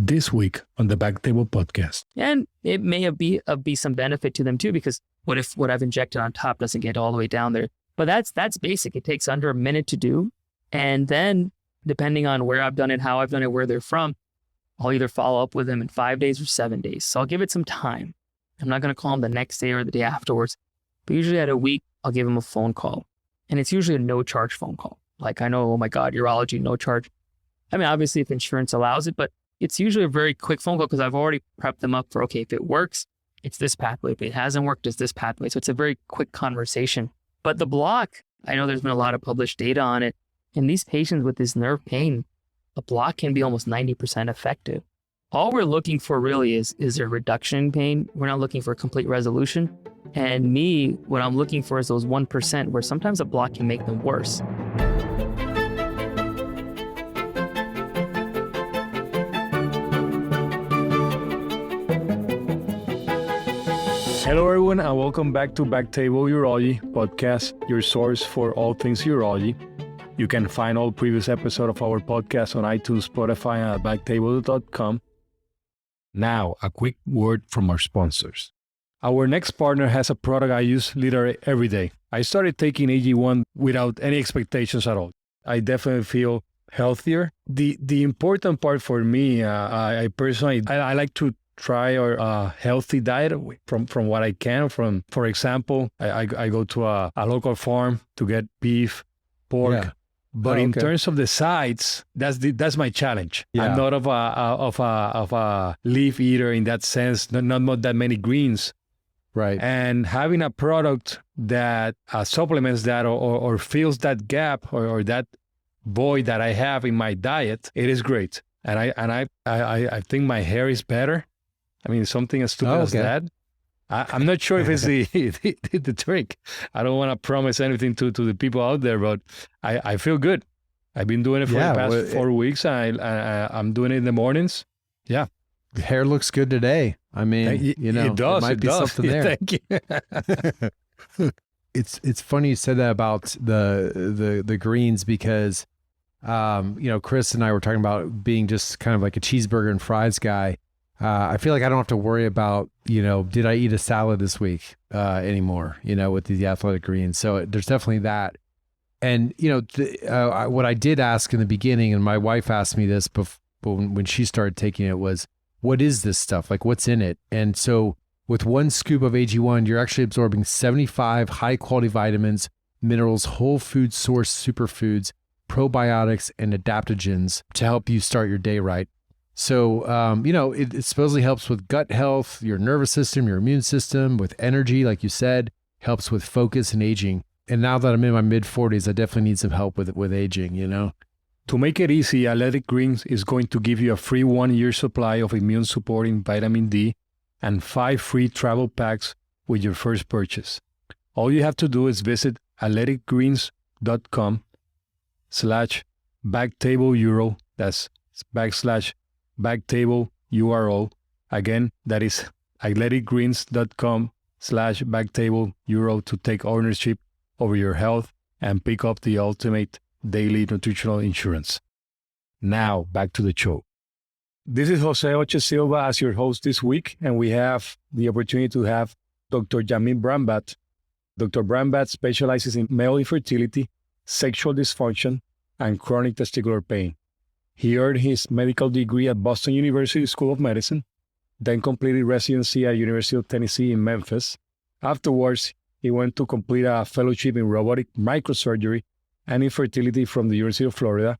this week on the BackTable podcast. And it may be some benefit to them too, because what if what I've injected on top doesn't get all the way down there? But that's basic. It takes under a minute to do. And then depending on where I've done it, how I've done it, where they're from, I'll either follow up with them in 5 days or 7 days. So I'll give it some time. I'm not going to call them the next day or the day afterwards, but usually at a week, I'll give them a phone call. And it's usually a no charge phone call. Like I know, oh my God, urology, no charge. I mean, obviously if insurance allows it, but it's usually a very quick phone call because I've already prepped them up for, okay, if it works, it's this pathway. If it hasn't worked, it's this pathway. So it's a very quick conversation. But the block, I know there's been a lot of published data on it. In these patients with this nerve pain, a block can be almost 90% effective. All we're looking for really is a reduction in pain. We're not looking for a complete resolution. And me, what I'm looking for is those 1% where sometimes a block can make them worse. Hello everyone and welcome back to BackTable Urology podcast, your source for all things urology. You can find all previous episodes of our podcast on iTunes, Spotify, and at backtable.com. Now, a quick word from our sponsors. Our next partner has a product I use literally every day. I started taking AG1 without any expectations at all. I definitely feel healthier. The important part for me, I personally like to try a healthy diet from what I can. For example, I go to a local farm to get beef, pork. Yeah. But in terms of the sides, that's my challenge. Yeah. I'm not of a leaf eater in that sense. Not that many greens. Right. And having a product that supplements that or fills that gap or that void that I have in my diet, it is great. And I think my hair is better. I mean, something as stupid as that. I'm not sure if it's the trick. I don't want to promise anything to the people out there, but I feel good. I've been doing it for the past 4 weeks. I'm doing it in the mornings. Yeah. Hair looks good today. I mean, it does. There might be something there. Thank you. It's funny you said that about the greens because, Chris and I were talking about being just kind of like a cheeseburger and fries guy. I feel like I don't have to worry about, did I eat a salad this week anymore, with the athletic greens. So there's definitely that. And, what I did ask in the beginning, and my wife asked me this when she started taking it was, what is this stuff? Like, what's in it? And so with one scoop of AG1, you're actually absorbing 75 high quality vitamins, minerals, whole food source superfoods, probiotics, and adaptogens to help you start your day right. So, it supposedly helps with gut health, your nervous system, your immune system, with energy, like you said, helps with focus and aging. And now that I'm in my mid-40s, I definitely need some help with aging, To make it easy, Athletic Greens is going to give you a free 1-year supply of immune-supporting vitamin D and 5 free travel packs with your first purchase. All you have to do is visit athleticgreens.com/BackTableUro. That's /BackTable URO. Again, that is athleticgreens.com/BackTableUro to take ownership over your health and pick up the ultimate daily nutritional insurance. Now, back to the show. This is Jose Oche Silva as your host this week, and we have the opportunity to have Dr. Jamin Brahmbhatt. Dr. Brahmbhatt specializes in male infertility, sexual dysfunction, and chronic testicular pain. He earned his medical degree at Boston University School of Medicine, then completed residency at University of Tennessee in Memphis. Afterwards, he went to complete a fellowship in robotic microsurgery and infertility from the University of Florida.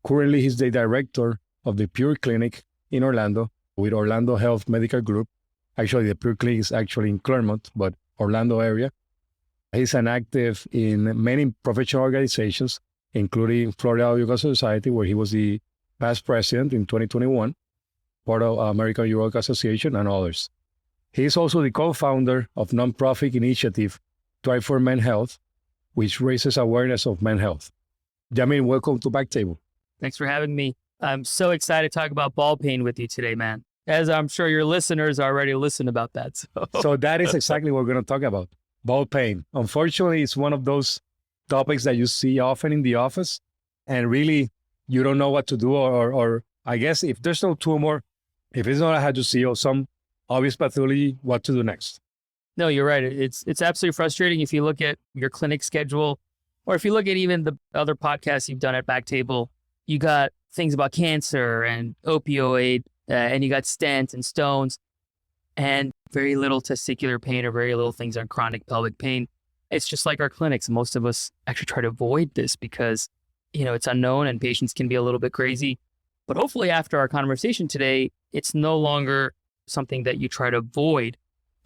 Currently, he's the director of the Pure Clinic in Orlando with Orlando Health Medical Group. Actually, the Pure Clinic is actually in Claremont, but Orlando area. He's an active in many professional organizations, including Florida Urological Society, where he was the past president in 2021, part of American Urological Association, and others. He is also the co-founder of nonprofit initiative Drive for Men Health, which raises awareness of men's health. Jamin, welcome to BackTable. Thanks for having me. I'm so excited to talk about ball pain with you today, man. As I'm sure your listeners already listened about that. So that is exactly what we're going to talk about, ball pain. Unfortunately, it's one of those topics that you see often in the office, and really you don't know what to do, or I guess if there's no tumor, If it's not a hydrocele or some obvious pathology, what to do next? No, you're right. It's absolutely frustrating if you look at your clinic schedule, or if you look at even the other podcasts you've done at BackTable. You got things about cancer and opioid, and you got stents and stones, and very little testicular pain or very little things on chronic pelvic pain. It's just like our clinics. Most of us actually try to avoid this because, it's unknown and patients can be a little bit crazy. But hopefully after our conversation today, it's no longer something that you try to avoid,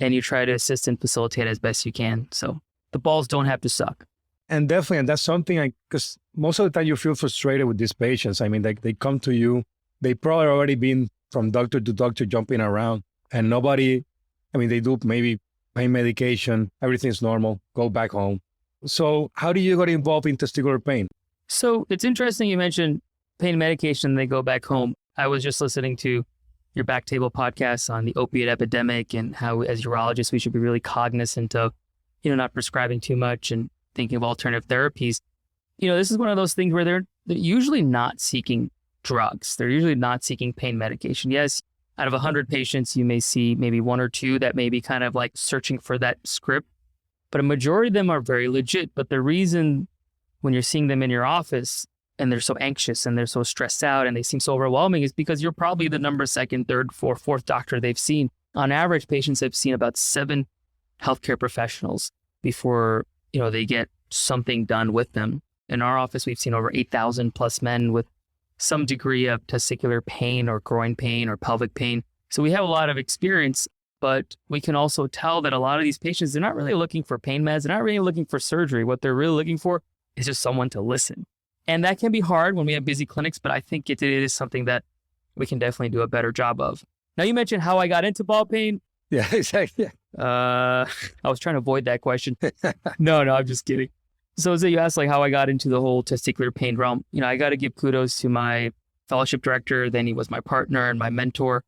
and you try to assist and facilitate as best you can. So the balls don't have to suck. And definitely, and that's something because most of the time you feel frustrated with these patients. I mean, they come to you, they probably already been from doctor to doctor jumping around, and they do maybe pain medication, everything's normal, go back home. So how do you get involved in testicular pain? So it's interesting you mentioned pain medication, they go back home. I was just listening to your BackTable podcast on the opiate epidemic and how as urologists, we should be really cognizant of, not prescribing too much and thinking of alternative therapies. This is one of those things where they're usually not seeking drugs. They're usually not seeking pain medication. Yes, out of 100 patients, you may see maybe one or two that may be kind of like searching for that script, but a majority of them are very legit. But the reason when you're seeing them in your office and they're so anxious and they're so stressed out and they seem so overwhelming is because you're probably the number second, third, fourth doctor they've seen. On average, patients have seen about 7 healthcare professionals before, they get something done with them. In our office, we've seen over 8,000 plus men with some degree of testicular pain or groin pain or pelvic pain. So we have a lot of experience, but we can also tell that a lot of these patients, they're not really looking for pain meds. They're not really looking for surgery. What they're really looking for is just someone to listen. And that can be hard when we have busy clinics, but I think it is something that we can definitely do a better job of. Now, you mentioned how I got into ball pain. Yeah, exactly. I was trying to avoid that question. No, I'm just kidding. So you asked how I got into the whole testicular pain realm. I got to give kudos to my fellowship director. Then he was my partner and my mentor,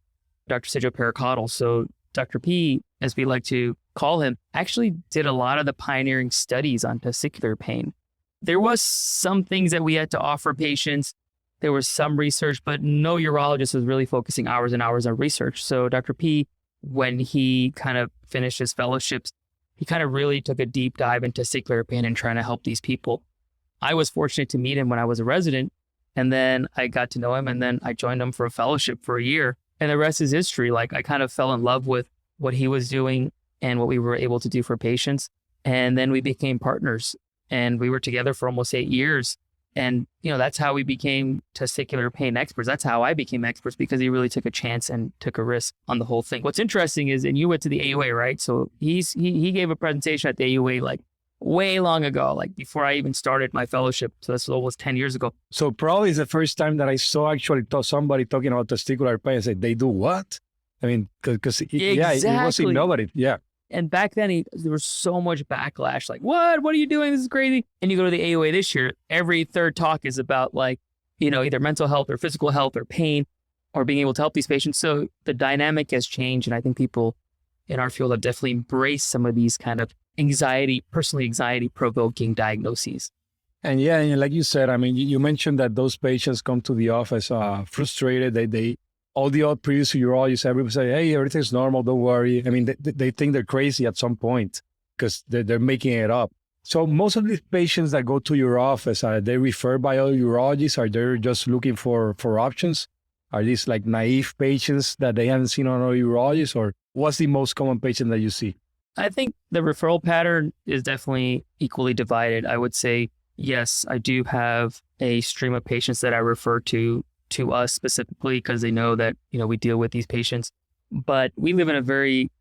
Dr. Pericottle. So Dr. P, as we like to call him, actually did a lot of the pioneering studies on testicular pain. There was some things that we had to offer patients. There was some research, but no urologist was really focusing hours and hours on research. So Dr. P, when he kind of finished his fellowships, he kind of really took a deep dive into testicular pain and trying to help these people. I was fortunate to meet him when I was a resident, and then I got to know him, and then I joined him for a fellowship for a year. And the rest is history. I kind of fell in love with what he was doing and what we were able to do for patients. And then we became partners, and we were together for almost 8 years. And, that's how we became testicular pain experts. That's how I became experts, because he really took a chance and took a risk on the whole thing. What's interesting is, and you went to the AUA, right? So he gave a presentation at the AUA way long ago, before I even started my fellowship. So that's almost 10 years ago. So probably it's the first time that I saw somebody talking about testicular pain and say, they do what? I mean, because it was innovative. Yeah. And back then, there was so much backlash. What are you doing? This is crazy. And you go to the AUA this year, every third talk is about either mental health or physical health or pain or being able to help these patients. So the dynamic has changed. And I think people in our field have definitely embraced some of these kind of personally anxiety provoking diagnoses. And like you said, I mean, you mentioned that those patients come to the office frustrated. All the old previous urologists, everybody say, hey, everything's normal, don't worry. I mean, they think they're crazy at some point because they're making it up. So most of these patients that go to your office, are they referred by other urologists? Are they just looking for options? Are these naive patients that they haven't seen on other urologists? Or what's the most common patient that you see? I think the referral pattern is definitely equally divided. I would say, yes, I do have a stream of patients that I refer to us specifically because they know that, we deal with these patients. But we live in a very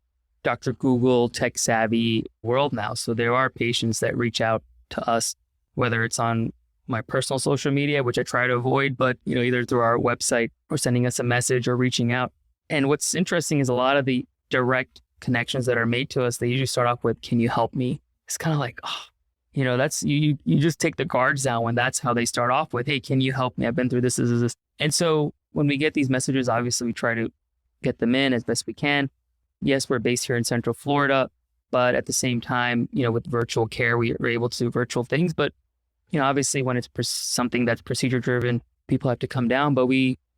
Dr. Google tech savvy world now. So there are patients that reach out to us, whether it's on my personal social media, which I try to avoid, but, either through our website or sending us a message or reaching out. And what's interesting is a lot of the direct connections that are made to us, they usually start off with, can you help me? It's kind of that's, you just take the guards down when that's how they start off with, hey, can you help me? I've been through this. And so when we get these messages, obviously we try to get them in as best we can. Yes, we're based here in Central Florida, but at the same time, with virtual care, we are able to do virtual things. But, obviously when it's something that's procedure driven, people have to come down. But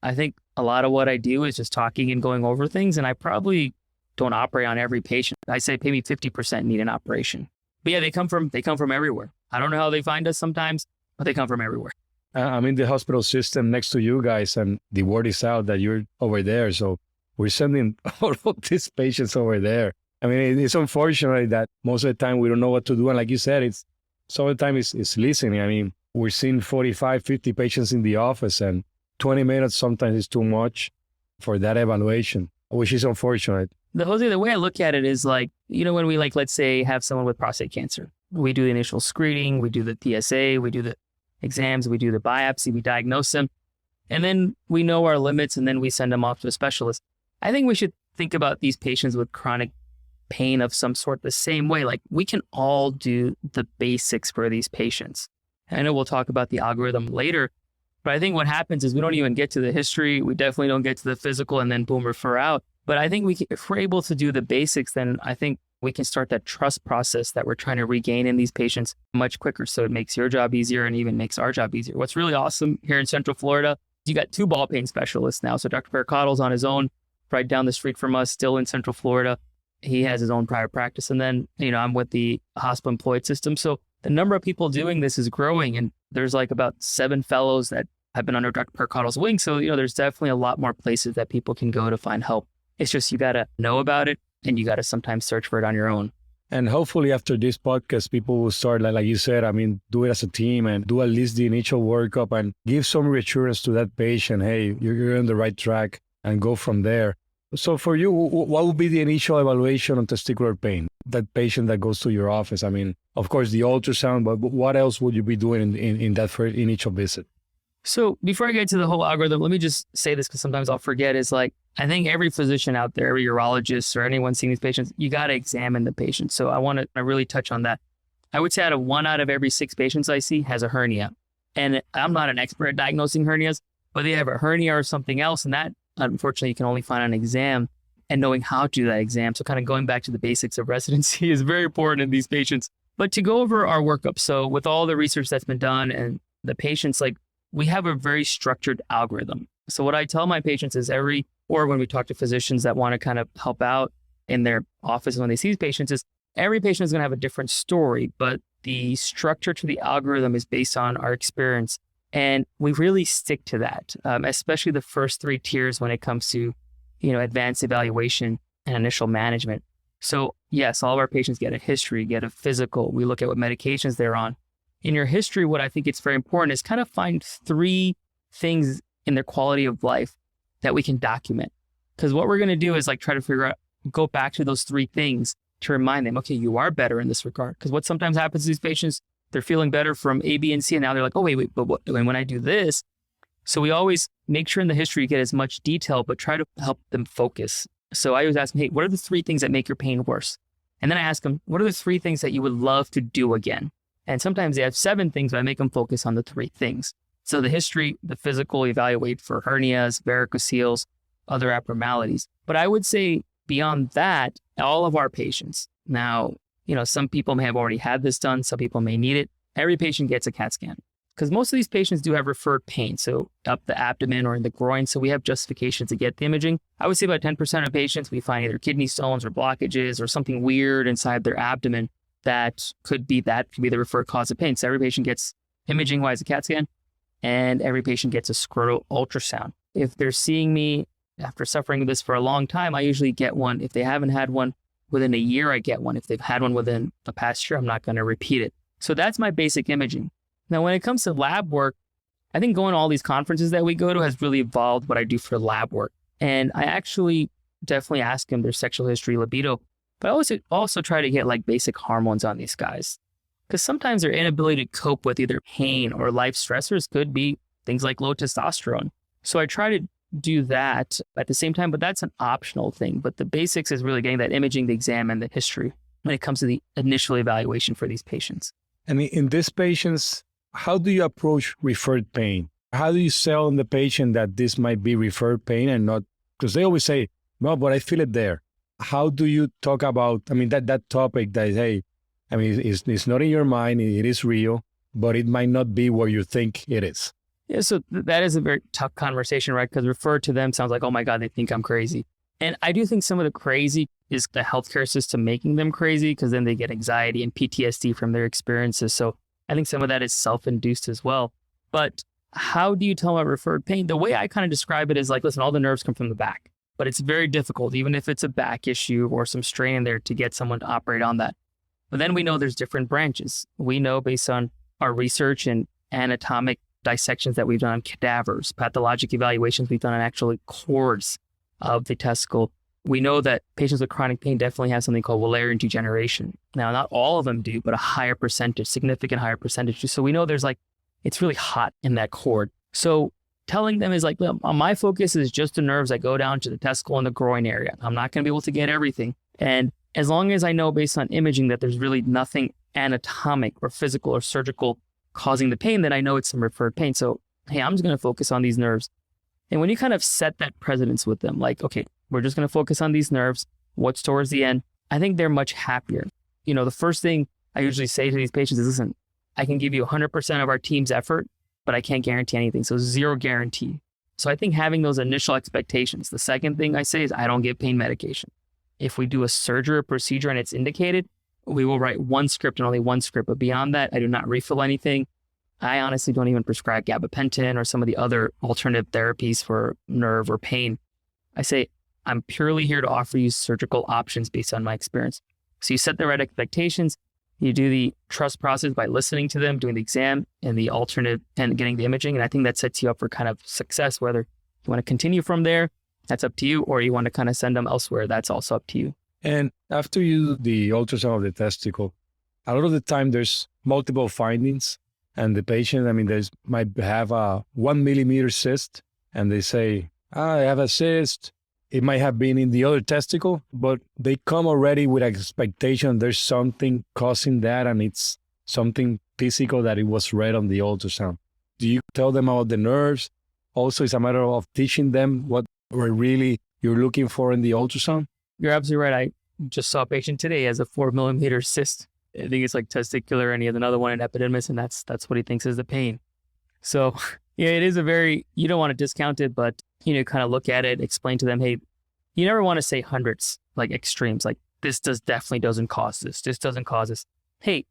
I think a lot of what I do is just talking and going over things. And I probably don't operate on every patient. I say pay me 50% need an operation. But yeah, they come from everywhere. I don't know how they find us sometimes, but they come from everywhere. I'm in the hospital system next to you guys, and the word is out that you're over there. So we're sending all of these patients over there. I mean, it's unfortunate that most of the time we don't know what to do. And like you said, some of the time it's listening. I mean, we're seeing 45, 50 patients in the office, and 20 minutes sometimes is too much for that evaluation, which is unfortunate. Jose, the way I look at it is like, when we let's say have someone with prostate cancer, we do the initial screening, we do the PSA, we do the exams, we do the biopsy, we diagnose them, and then we know our limits, and then we send them off to a specialist. I think we should think about these patients with chronic pain of some sort the same way. Like, we can all do the basics for these patients. I know we'll talk about the algorithm later, but I think what happens is we don't even get to the history. We definitely don't get to the physical, and then boom, refer out. But I think if we're able to do the basics, then I think we can start that trust process that we're trying to regain in these patients much quicker. So it makes your job easier and even makes our job easier. What's really awesome here in Central Florida, you got 2 ball pain specialists now. So Dr. Varicocele's on his own right down the street from us, still in Central Florida. He has his own private practice. And then, I'm with the hospital employed system. So the number of people doing this is growing. And there's about 7 fellows that have been under Dr. Varicocele's wing. So, there's definitely a lot more places that people can go to find help. It's just you got to know about it, and you got to sometimes search for it on your own. And hopefully after this podcast, people will start, like you said, do it as a team and do at least the initial workup and give some reassurance to that patient. Hey, you're on the right track, and go from there. So for you, what would be the initial evaluation on testicular pain? That patient that goes to your office, of course, the ultrasound, but what else would you be doing in that first initial visit? So before I get to the whole algorithm, let me just say this because sometimes I'll forget, is I think every physician out there, every urologist or anyone seeing these patients, you got to examine the patient. So I want to really touch on that. I would say one out of every 6 patients I see has a hernia. And I'm not an expert at diagnosing hernias, but they have a hernia or something else. And that, unfortunately, you can only find on an exam, and knowing how to do that exam. So kind of going back to the basics of residency is very important in these patients. But to go over our workup, so with all the research that's been done and the patients, we have a very structured algorithm. So what I tell my patients is or when we talk to physicians that want to kind of help out in their office when they see these patients, is every patient is going to have a different story, but the structure to the algorithm is based on our experience. And we really stick to that, especially the first 3 tiers when it comes to, advanced evaluation and initial management. So yes, all of our patients get a history, get a physical. We look at what medications they're on. In your history, what I think it's very important is kind of find 3 things in their quality of life that we can document. Because what we're going to do is try to figure out, go back to those 3 things to remind them, okay, you are better in this regard. Because what sometimes happens to these patients, they're feeling better from A, B, and C, and now they're like, oh, wait, but what, when I do this? So we always make sure in the history you get as much detail, but try to help them focus. So I always ask them, hey, what are the 3 things that make your pain worse? And then I ask them, what are the 3 things that you would love to do again? And sometimes they have 7 things, but I make them focus on the 3 things. So the history, the physical, evaluate for hernias, varicoceles, other abnormalities. But I would say beyond that, all of our patients, now, some people may have already had this done. Some people may need it. Every patient gets a CAT scan because most of these patients do have referred pain. So up the abdomen or in the groin. So we have justification to get the imaging. I would say about 10% of patients, we find either kidney stones or blockages or something weird inside their abdomen that could be the referred cause of pain. So every patient gets imaging-wise a CAT scan, and every patient gets a scrotal ultrasound. If they're seeing me after suffering this for a long time, I usually get one. If they haven't had one within a year, I get one. If they've had one within the past year, I'm not going to repeat it. So that's my basic imaging. Now, when it comes to lab work, I think going to all these conferences that we go to has really evolved what I do for lab work. And I actually definitely ask them their sexual history, libido, but I also try to get basic hormones on these guys. Because sometimes their inability to cope with either pain or life stressors could be things like low testosterone. So I try to do that at the same time, but that's an optional thing. But the basics is really getting that imaging, the exam, and the history when it comes to the initial evaluation for these patients. And in these patients, how do you approach referred pain? How do you sell on the patient that this might be referred pain and not, because they always say, no, but I feel it there. How do you talk about, that topic that, hey, it's not in your mind, it is real, but it might not be where you think it is. Yeah, so that is a very tough conversation, right? Because refer to them sounds like, oh my God, they think I'm crazy. And I do think some of the crazy is the healthcare system making them crazy, because then they get anxiety and PTSD from their experiences. So I think some of that is self-induced as well. But how do you tell about referred pain? The way I kind of describe it is like, listen, all the nerves come from the back, but it's very difficult, even if it's a back issue or some strain in there, to get someone to operate on that. But then we know there's different branches. We know based on our research and anatomic dissections that we've done on cadavers, pathologic evaluations we've done on actual cords of the testicle. We know that patients with chronic pain definitely have something called Wallerian degeneration. Now, not all of them do, but a higher percentage, significant higher percentage. So we know there's like, it's really hot in that cord. So telling them is like, my focus is just the nerves that go down to the testicle and the groin area. I'm not going to be able to get everything. And as long as I know based on imaging that there's really nothing anatomic or physical or surgical causing the pain, then I know it's some referred pain. So, hey, I'm just going to focus on these nerves. And when you kind of set that precedence with them, like, okay, we're just going to focus on these nerves, what's towards the end, I think they're much happier. You know, the first thing I usually say to these patients is, listen, I can give you 100% of our team's effort, but I can't guarantee anything. So zero guarantee. So I think having those initial expectations. The second thing I say is I don't give pain medication. If we do a surgery or procedure and it's indicated, we will write one script and only one script. But beyond that, I do not refill anything. I honestly don't even prescribe gabapentin or some of the other alternative therapies for nerve or pain. I say, I'm purely here to offer you surgical options based on my experience. So you set the right expectations. You do the trust process by listening to them, doing the exam and the alternate and getting the imaging. And I think that sets you up for kind of success, whether you want to continue from there, that's up to you, or you want to kind of send them elsewhere, that's also up to you. And after you do the ultrasound of the testicle, a lot of the time there's multiple findings, and the patient, might have a 1 millimeter cyst, and they say, I have a cyst. It might have been in the other testicle, but they come already with expectation there's something causing that, and it's something physical that it was read on the ultrasound. Do you tell them about the nerves? Also, it's a matter of teaching them what really you're looking for in the ultrasound? You're absolutely right. I just saw a patient today has a 4 millimeter cyst. I think it's like testicular, and he has another one in epididymis, and that's what he thinks is the pain. So yeah, it is you don't want to discount it, but kind of look at it, explain to them, hey, you never want to say hundreds, like extremes, like this definitely doesn't cause this. This doesn't cause this. Hey,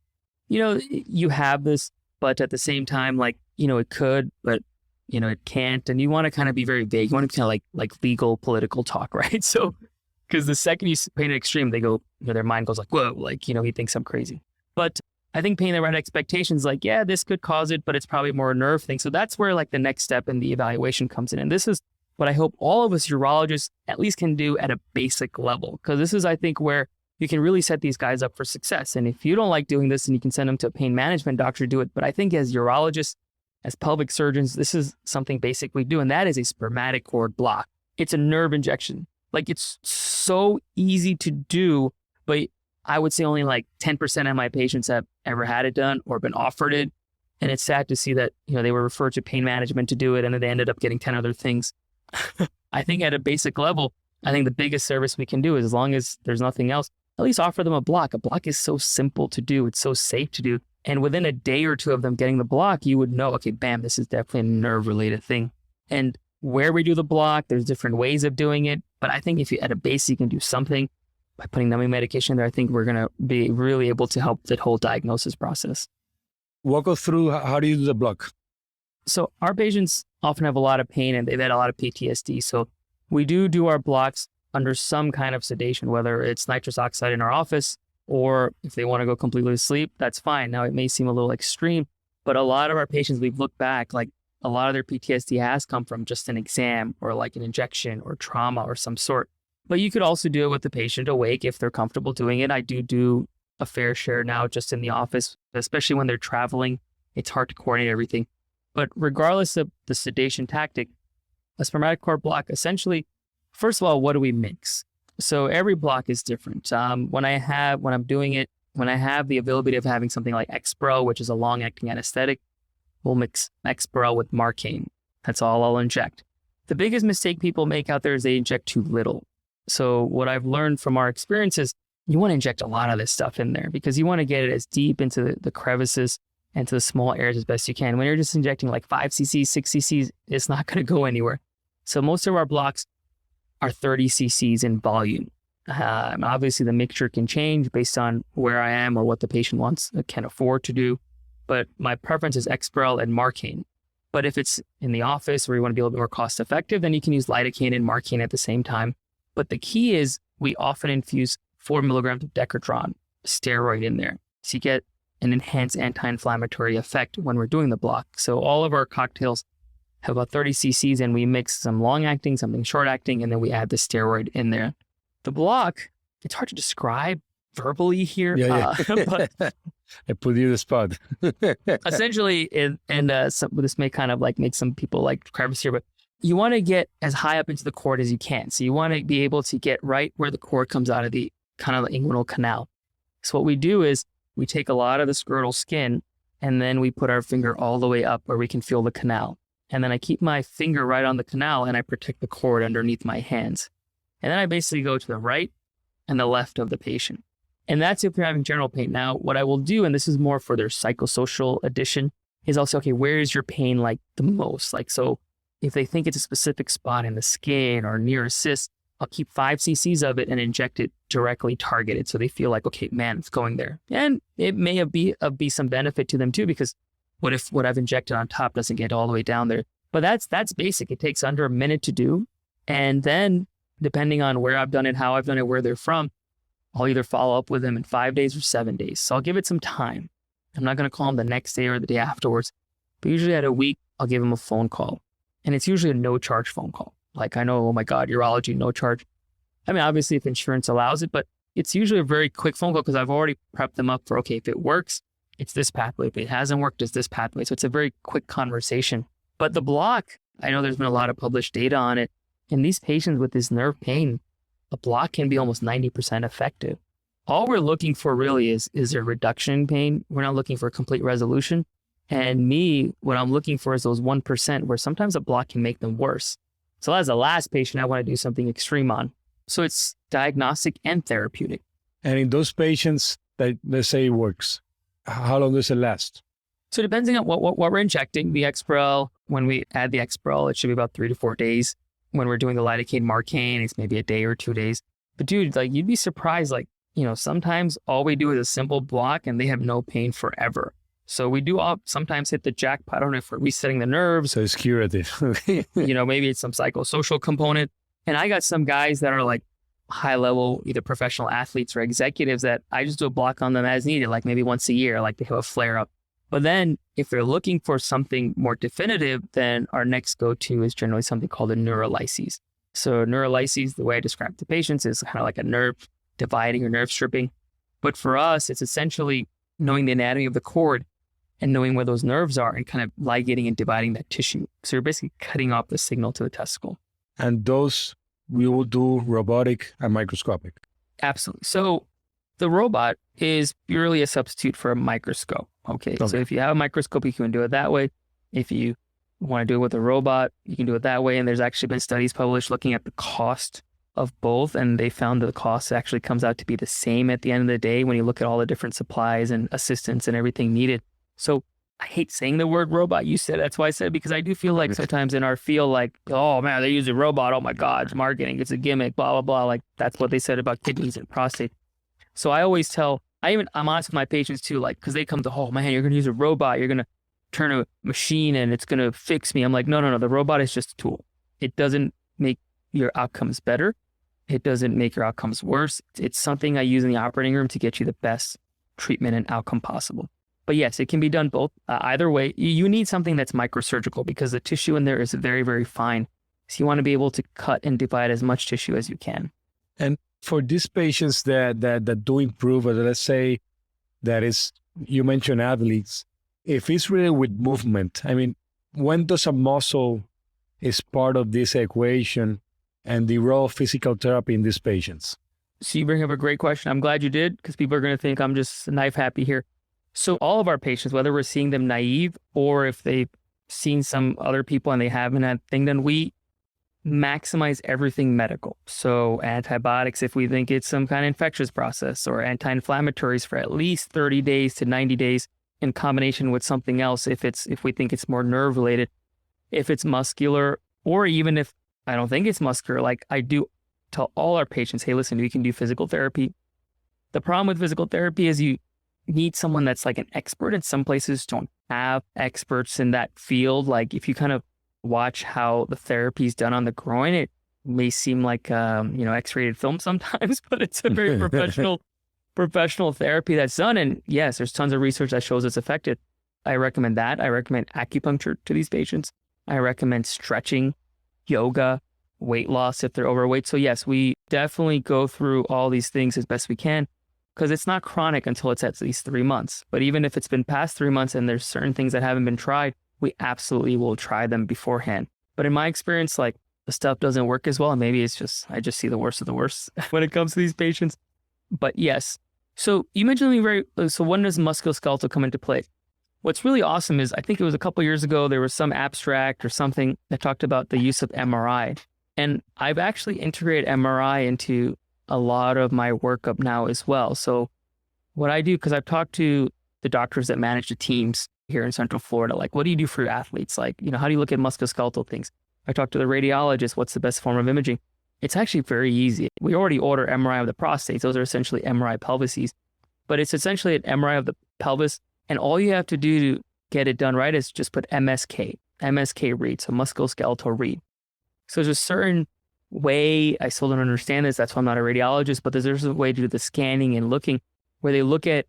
you have this, but at the same time, it could, but it can't. And you want to kind of be very vague. You want to kind of like legal, political talk, right? So, because the second you paint an extreme, they go, their mind goes like, whoa, he thinks I'm crazy. But I think painting the right expectations, like, yeah, this could cause it, but it's probably more a nerve thing. So that's where the next step in the evaluation comes in. And this is what I hope all of us urologists at least can do at a basic level. Because this is, I think, where you can really set these guys up for success. And if you don't like doing this, and you can send them to a pain management doctor to do it. But I think as urologists, as pelvic surgeons, this is something basic we do. And that is a spermatic cord block. It's a nerve injection. It's so easy to do, but I would say only 10% of my patients have ever had it done or been offered it. And it's sad to see that, they were referred to pain management to do it, and then they ended up getting 10 other things. I think at a basic level, I think the biggest service we can do is, as long as there's nothing else, at least offer them a block. A block is so simple to do. It's so safe to do. And within a day or two of them getting the block, you would know, okay, bam, this is definitely a nerve-related thing. And where we do the block, there's different ways of doing it. But I think if you, at a base, you can do something by putting numbing medication there, I think we're going to be really able to help that whole diagnosis process. Walk us through, how do you do the block? So our patients often have a lot of pain, and they've had a lot of PTSD. So we do our blocks under some kind of sedation, whether it's nitrous oxide in our office, or if they want to go completely to sleep, that's fine. Now, it may seem a little extreme, but a lot of our patients, we've looked back, a lot of their PTSD has come from just an exam or an injection or trauma or some sort. But you could also do it with the patient awake if they're comfortable doing it. I do a fair share now just in the office, especially when they're traveling. It's hard to coordinate everything. But regardless of the sedation tactic, a spermatic cord block, essentially, first of all, what do we mix? So every block is different. When I'm doing it, when I have the availability of having something like Exparel, which is a long-acting anesthetic, we'll mix Exparel with Marcaine. That's all I'll inject. The biggest mistake people make out there is they inject too little. So what I've learned from our experience is you want to inject a lot of this stuff in there, because you want to get it as deep into the crevices and to the small areas as best you can. When you're just injecting like 5 cc's, 6 cc's, it's not going to go anywhere. So most of our blocks are 30 cc's in volume. Obviously, the mixture can change based on where I am or what the patient can afford to do. But my preference is Exparel and Marcaine. But if it's in the office where you want to be a little bit more cost effective, then you can use lidocaine and Marcaine at the same time. But the key is we often infuse 4 milligrams of Decadron, steroid in there. So you get an enhanced anti-inflammatory effect when we're doing the block. So all of our cocktails have about 30 cc's and we mix some long-acting, something short-acting, and then we add the steroid in there. The block, it's hard to describe verbally here. But I put you on the spot. essentially, this may kind of like make some people like crevice here, but you want to get as high up into the cord as you can. So you want to be able to get right where the cord comes out of the kind of the inguinal canal. So what we do is we take a lot of the scrotal skin and then we put our finger all the way up where we can feel the canal. And then I keep my finger right on the canal and I protect the cord underneath my hands. And then I basically go to the right and the left of the patient. And that's if you're having general pain. Now, what I will do, and this is more for their psychosocial addition, is also, okay, where is your pain like the most? Like, so if they think it's a specific spot in the skin or near a cyst, I'll keep 5 cc's of it and inject it directly targeted. So they feel like, okay, man, it's going there. And it may be some benefit to them too, because what if what I've injected on top doesn't get all the way down there? But that's basic. It takes under a minute to do. And then depending on where I've done it, how I've done it, where they're from, I'll either follow up with them in 5 days or 7 days. So I'll give it some time. I'm not going to call them the next day or the day afterwards, but usually at a week, I'll give them a phone call. And it's usually a no-charge phone call. Like, I know, oh my God, urology, no charge. I mean, obviously if insurance allows it, but it's usually a very quick phone call because I've already prepped them up for, okay, if it works, it's this pathway. If it hasn't worked, it's this pathway. So it's a very quick conversation. But the block, I know there's been a lot of published data on it. In these patients with this nerve pain, a block can be almost 90% effective. All we're looking for really is there reduction in pain. We're not looking for a complete resolution. And what I'm looking for is those 1% where sometimes a block can make them worse. So as the last patient, I want to do something extreme on. So it's diagnostic and therapeutic. And in those patients that, let's say, it works, how long does it last? So depending on what we're injecting, the Exparel, when we add the Exparel, it should be about 3 to 4 days. When we're doing the lidocaine Marcaine, it's maybe a day or 2 days. But dude, like, you'd be surprised, like, sometimes all we do is a simple block and they have no pain forever. So we do sometimes hit the jackpot. I don't know if we're resetting the nerves. So it's curative. Maybe it's some psychosocial component. And I got some guys that are like high level, either professional athletes or executives that I just do a block on them as needed, like maybe once a year, like they have a flare up. But then if they're looking for something more definitive, then our next go-to is generally something called a neurolysis. So neurolysis, the way I describe it to patients, is kind of like a nerve dividing or nerve stripping. But for us, it's essentially knowing the anatomy of the cord and knowing where those nerves are and kind of ligating and dividing that tissue. So you're basically cutting off the signal to the testicle. And those we will do robotic and microscopic. Absolutely. So the robot is purely a substitute for a microscope. Okay. So if you have a microscope, you can do it that way. If you want to do it with a robot, you can do it that way. And there's actually been studies published looking at the cost of both. And they found that the cost actually comes out to be the same at the end of the day when you look at all the different supplies and assistance and everything needed. So I hate saying the word robot. You said that's why I said it, because I do feel like sometimes in our field, like, oh man, they use a robot. Oh my God, it's marketing. It's a gimmick, blah, blah, blah. Like that's what they said about kidneys and prostate. So I always tell, I'm honest with my patients too, like, because they come to, oh man, you're going to use a robot. You're going to turn a machine and it's going to fix me. I'm like, no. The robot is just a tool. It doesn't make your outcomes better. It doesn't make your outcomes worse. It's something I use in the operating room to get you the best treatment and outcome possible. But yes, it can be done both. Either way, you need something that's microsurgical because the tissue in there is very, very fine. So you want to be able to cut and divide as much tissue as you can. And for these patients that do improve, or let's say that is, you mentioned athletes, if it's really with movement, I mean, when does a muscle is part of this equation and the role of physical therapy in these patients? So you bring up a great question. I'm glad you did, because people are going to think I'm just knife happy here. So all of our patients, whether we're seeing them naive or if they've seen some other people and they haven't had thing done, we maximize everything medical. So antibiotics, if we think it's some kind of infectious process, or anti-inflammatories for at least 30 days to 90 days. in combination with something else if we think it's more nerve related, if it's muscular, or even if I don't think it's muscular. Like I do tell all our patients, hey, listen, you can do physical therapy. The problem with physical therapy is you need someone that's like an expert, and some places don't have experts in that field. Like if you kind of watch how the therapy is done on the groin, it may seem like X-rated film sometimes, but it's a very professional therapy that's done. And yes, there's tons of research that shows it's effective. I recommend that. I recommend acupuncture to these patients. I recommend stretching, yoga, weight loss if they're overweight. So yes, we definitely go through all these things as best we can, because it's not chronic until it's at least 3 months. But even if it's been past 3 months and there's certain things that haven't been tried, we absolutely will try them beforehand. But in my experience, like the stuff doesn't work as well. And maybe it's just, I just see the worst of the worst when it comes to these patients. But yes. So you mentioned something so when does musculoskeletal come into play? What's really awesome is, I think it was a couple of years ago, there was some abstract or something that talked about the use of MRI. And I've actually integrated MRI into a lot of my workup now as well. So what I do, because I've talked to the doctors that manage the teams here in Central Florida, like, what do you do for your athletes? Like, how do you look at musculoskeletal things? I talk to the radiologist, what's the best form of imaging? It's actually very easy. We already order MRI of the prostates. Those are essentially MRI pelvises, but it's essentially an MRI of the pelvis. And all you have to do to get it done right is just put MSK read, so musculoskeletal read. So there's a certain way, I still don't understand this, that's why I'm not a radiologist, but there's a way to do the scanning and looking where they look at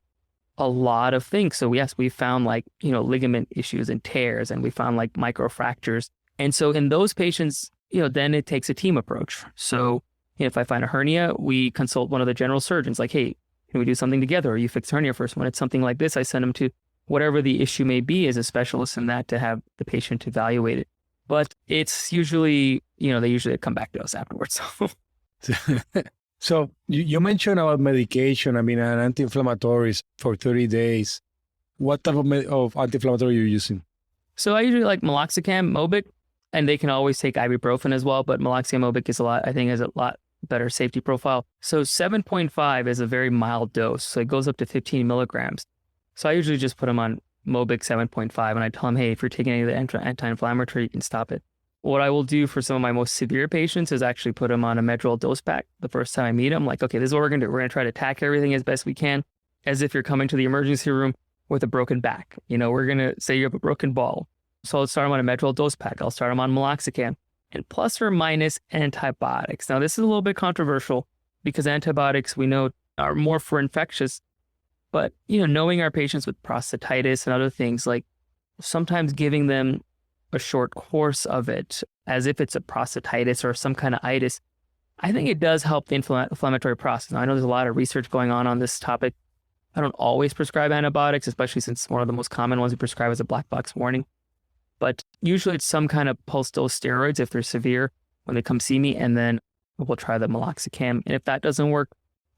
a lot of things. So yes, we found like, ligament issues and tears, and we found like microfractures. And so in those patients, then it takes a team approach. So if I find a hernia, we consult one of the general surgeons, like, hey, can we do something together? Or you fix hernia first. When it's something like this, I send them to whatever the issue may be as a specialist in that to have the patient evaluate it. But it's usually, they usually come back to us afterwards. So you mentioned about medication, and anti-inflammatories for 30 days. What type of anti-inflammatory are you using? So I usually like meloxicam, Mobic, and they can always take ibuprofen as well. But meloxicam, Mobic has a lot better safety profile. So 7.5 is a very mild dose. So it goes up to 15 milligrams. So I usually just put them on Mobic 7.5, and I tell them, hey, if you're taking any of the anti-inflammatory, you can stop it. What I will do for some of my most severe patients is actually put them on a Medrol dose pack the first time I meet them. Like, okay, this is what we're going to do. We're going to try to attack everything as best we can, as if you're coming to the emergency room with a broken back. We're going to say you have a broken ball. So I'll start them on a Medrol dose pack. I'll start them on meloxicam and plus or minus antibiotics. Now, this is a little bit controversial because antibiotics we know are more for infectious, but, knowing our patients with prostatitis and other things, like sometimes giving them a short course of it as if it's a prostatitis or some kind of itis, I think it does help the inflammatory process. Now, I know there's a lot of research going on this topic. I don't always prescribe antibiotics, especially since one of the most common ones we prescribe is a black box warning. But usually it's some kind of post-dose steroids if they're severe when they come see me, and then we'll try the meloxicam. And if that doesn't work,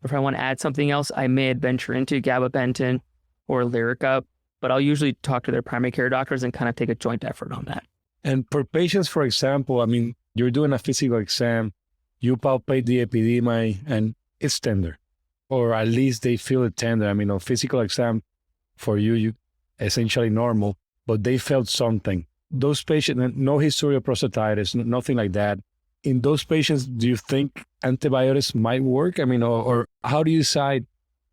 or if I want to add something else, I may adventure into gabapentin or Lyrica, but I'll usually talk to their primary care doctors and kind of take a joint effort on that. And for patients, for example, you're doing a physical exam, you palpate the epididymis, and it's tender, or at least they feel it tender. On physical exam, for you essentially normal, but they felt something. Those patients, no history of prostatitis, nothing like that. In those patients, do you think antibiotics might work? Or how do you decide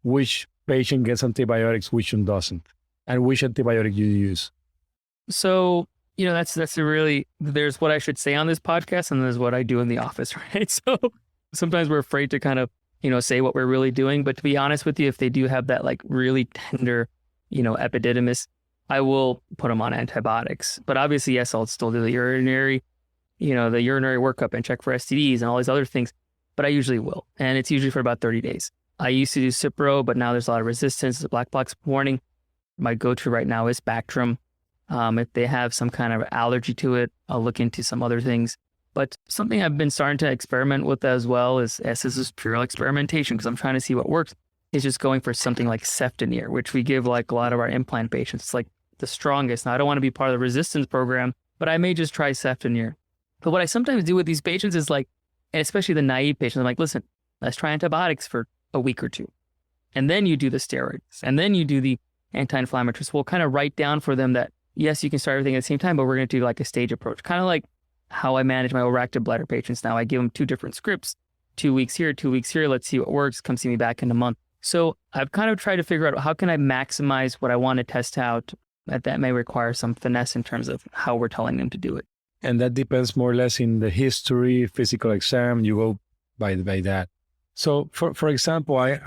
which patient gets antibiotics, which one doesn't, and which antibiotic you use? So, that's there's what I should say on this podcast, and there's what I do in the office, right? So sometimes we're afraid to kind of, say what we're really doing. But to be honest with you, if they do have that like really tender, epididymis, I will put them on antibiotics. But obviously, yes, I'll still do the urinary workup and check for STDs and all these other things. But I usually will. And it's usually for about 30 days. I used to do Cipro, but now there's a lot of resistance. It's a black box warning. My go-to right now is Bactrim. If they have some kind of allergy to it, I'll look into some other things. But something I've been starting to experiment with as well is, this is pure experimentation because I'm trying to see what works, is just going for something like Ceftonir, which we give like a lot of our implant patients. It's like the strongest. Now, I don't want to be part of the resistance program, but I may just try Ceftonir. But what I sometimes do with these patients is like, and especially the naive patients, I'm like, listen, let's try antibiotics for a week or two. And then you do the steroids. And then you do the anti-inflammatories. We'll kind of write down for them that, yes, you can start everything at the same time, but we're going to do like a stage approach. Kind of like how I manage my overactive bladder patients now. I give them 2 different scripts, 2 weeks here, 2 weeks here. Let's see what works. Come see me back in a month. So I've kind of tried to figure out how can I maximize what I want to test out. That may require some finesse in terms of how we're telling them to do it. And that depends more or less in the history, physical exam, you go by that. So for example,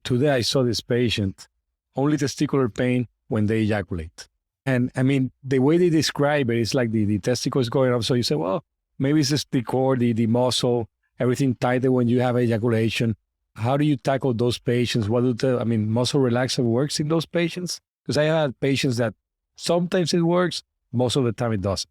today I saw this patient, only testicular pain when they ejaculate. And I mean, the way they describe it is like the testicle is going up. So you say, well, maybe it's just the core, the muscle, everything tighter when you have ejaculation. How do you tackle those patients? Muscle relaxer works in those patients? Because I had patients that sometimes it works, most of the time it doesn't.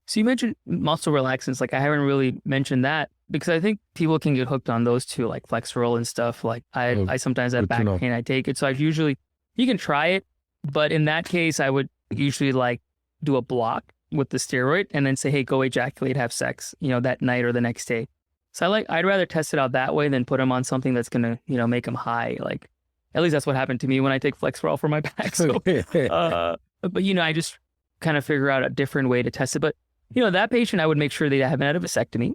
So you mentioned muscle relaxants. Like I haven't really mentioned that because I think people can get hooked on those too, like Flexeril and stuff. Like I sometimes have back pain, I take it. So you can try it, but in that case, I would usually like do a block with the steroid and then say, hey, go ejaculate, have sex, that night or the next day. So I'd rather test it out that way than put them on something that's going to, make them high. Like, at least that's what happened to me when I take Flexeril for my back. So, but, I just kind of figure out a different way to test it. But, that patient, I would make sure they haven't had a vasectomy.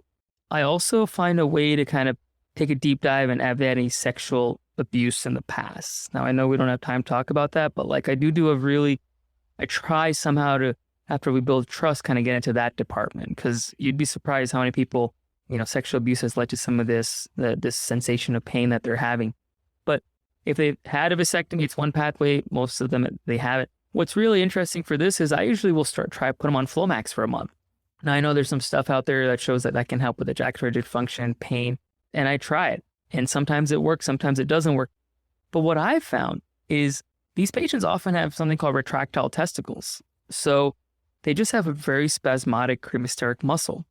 I also find a way to kind of take a deep dive and have any sexual abuse in the past. Now, I know we don't have time to talk about that, but like I try somehow to, after we build trust, kind of get into that department because you'd be surprised how many people, sexual abuse has led to some of this sensation of pain that they're having. But if they've had a vasectomy, it's one pathway. Most of them, they have it. What's really interesting for this is I usually will put them on Flomax for a month. Now, I know there's some stuff out there that shows that can help with ejaculatory dysfunction, pain, and I try it. And sometimes it works, sometimes it doesn't work. But what I've found is these patients often have something called retractile testicles. So they just have a very spasmodic cremasteric muscle.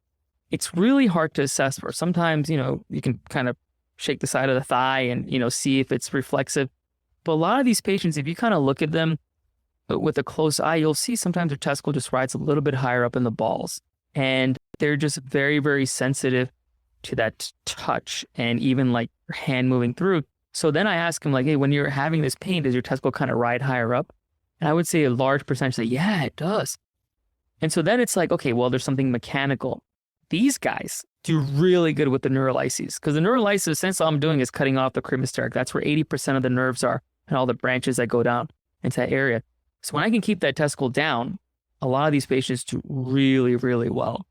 It's really hard to assess for. Sometimes, you can kind of shake the side of the thigh and, see if it's reflexive. But a lot of these patients, if you kind of look at them with a close eye, you'll see sometimes their testicle just rides a little bit higher up in the balls. And they're just very, very sensitive to that touch and even like your hand moving through. So then I ask them like, hey, when you're having this pain, does your testicle kind of ride higher up? And I would say a large percentage say, yeah, it does. And so then it's like, okay, well, there's something mechanical. These guys do really good with the neurolyses because the neurolysis, essentially all I'm doing is cutting off the cremasteric. That's where 80% of the nerves are and all the branches that go down into that area. So when I can keep that testicle down, a lot of these patients do really, really well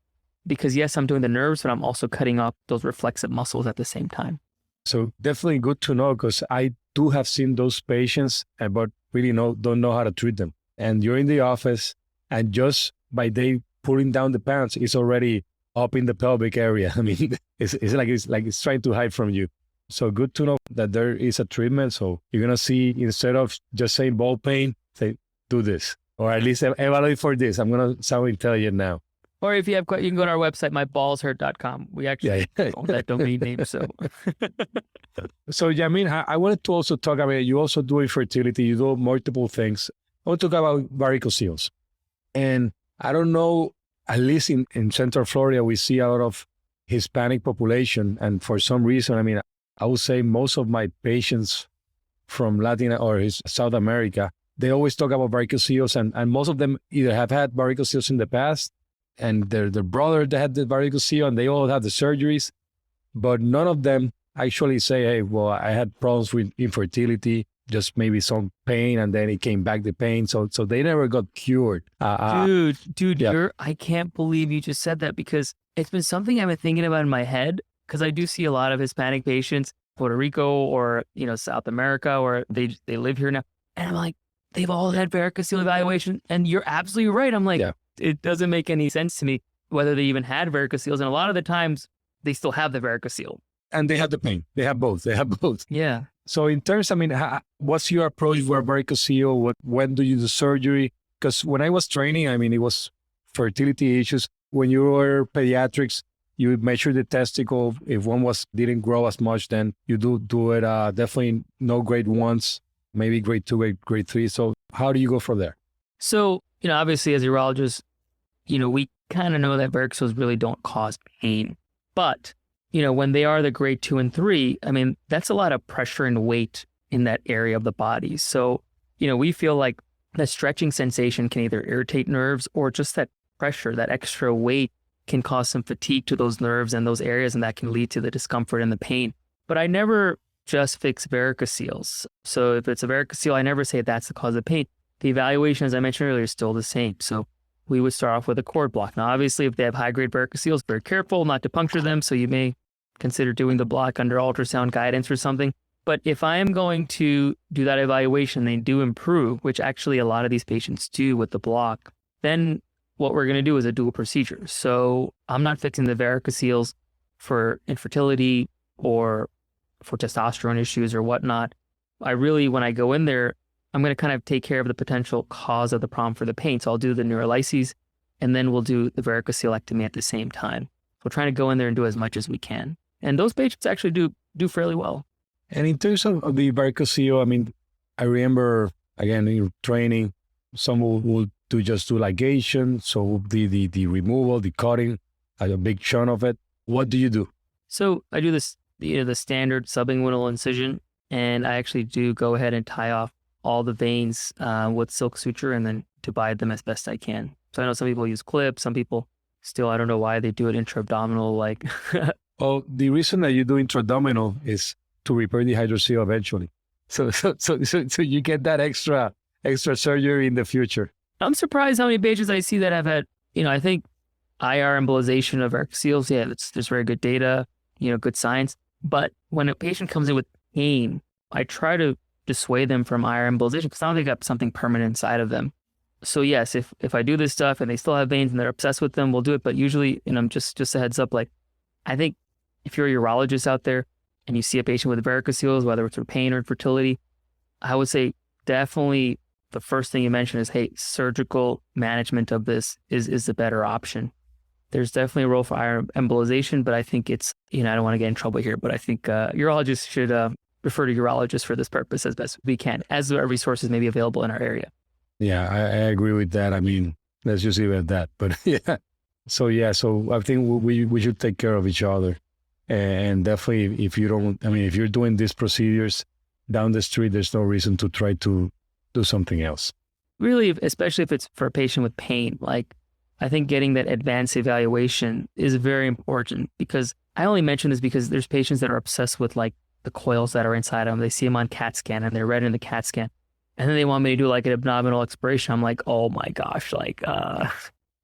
because yes, I'm doing the nerves, but I'm also cutting off those reflexive muscles at the same time. So definitely good to know because I do have seen those patients, but really don't know how to treat them. And you're in the office and just by they pulling down the pants, it's already up in the pelvic area. I mean, it's like it's trying to hide from you. So good to know that there is a treatment. So you're going to see, instead of just saying ball pain, say, do this, or at least evaluate for this. I'm going to sound intelligent now. Or if you have, you can go to our website, myballshurt.com. We actually own that domain name. So, so Jamin, I wanted to also talk about, you also do infertility, you do multiple things. I want to talk about varicoceles. And I don't know, at least in Central Florida, we see a lot of Hispanic population. And for some reason, I would say most of my patients from Latin or South America, they always talk about varicoceles, and most of them either have had varicoceles in the past, and their brother that had the varicocele, and they all had the surgeries, but none of them actually say, hey, well, I had problems with infertility, just maybe some pain, and then it came back, the pain. So they never got cured. Dude, yeah. I can't believe you just said that because it's been something I've been thinking about in my head because I do see a lot of Hispanic patients, Puerto Rico or, South America, or they live here now. And I'm like, they've all had varicocele evaluation. And you're absolutely right. I'm like, It doesn't make any sense to me whether they even had varicoceles. And a lot of the times they still have the varicocele. And they have the pain. They have both. Yeah. So in terms, what's your approach for varicocele? When do you do surgery? Because when I was training, it was fertility issues. When you were pediatrics, you would measure the testicle. If one didn't grow as much, then you do it. Definitely no grade 1s, maybe grade 2, grade 3. So how do you go from there? So, obviously as urologists, we kind of know that varicoceles really don't cause pain. But, when they are the grade 2 and 3, that's a lot of pressure and weight in that area of the body. So we feel like the stretching sensation can either irritate nerves, or just that pressure, that extra weight can cause some fatigue to those nerves and those areas, and that can lead to the discomfort and the pain. But I never just fix varicoceles. So if it's a varicocele, I never say that's the cause of pain. The evaluation, as I mentioned earlier, is still the same. So we would start off with a cord block. Now, obviously, if they have high-grade varicoceles, very careful not to puncture them. So you may consider doing the block under ultrasound guidance or something. But if I am going to do that evaluation, they do improve, which actually a lot of these patients do with the block, then what we're going to do is a dual procedure. So I'm not fixing the varicoceles for infertility or for testosterone issues or whatnot. I really, when I go in there, I'm going to kind of take care of the potential cause of the problem for the pain. So I'll do the neurolyses, and then we'll do the varicocelectomy at the same time. We're trying to go in there and do as much as we can. And those patients actually do fairly well. And in terms of the varicocele, I mean, I remember, again, in training, some will do ligation, so the removal, the cutting, a big chunk of it. What do you do? So I do this, the standard subinguinal incision, and I actually do go ahead and tie off all the veins with silk suture and then divide them as best I can. So I know some people use clips, some people still, I don't know why they do it intra-abdominal, like. Well, the reason that you do intra-abdominal is to repair the hydrocele eventually. So you get that extra surgery in the future. I'm surprised how many patients I see that have had, I think IR embolization of varicoceles, there's very good data, good science. But when a patient comes in with pain, I try to dissuade them from IR embolization because I don't think they got something permanent inside of them. So yes, if I do this stuff and they still have veins and they're obsessed with them, we'll do it. But usually, just a heads up, like, I think if you're a urologist out there and you see a patient with varicoceles, whether it's for pain or infertility, I would say definitely the first thing you mention is, hey, surgical management of this is the better option. There's definitely a role for IR embolization, but I think it's, I don't want to get in trouble here, but I think urologists should refer to urologists for this purpose as best we can, as our resources may be available in our area. Yeah, I agree with that. I mean, let's just leave it at that. But so I think we should take care of each other. And definitely, if you're doing these procedures down the street, there's no reason to try to do something else. Really, especially if it's for a patient with pain, like, I think getting that advanced evaluation is very important, because I only mention this because there's patients that are obsessed with like the coils that are inside them. They see them on CAT scan and they're read in the CAT scan. And then they want me to do like an abdominal exploration. I'm like, oh my gosh,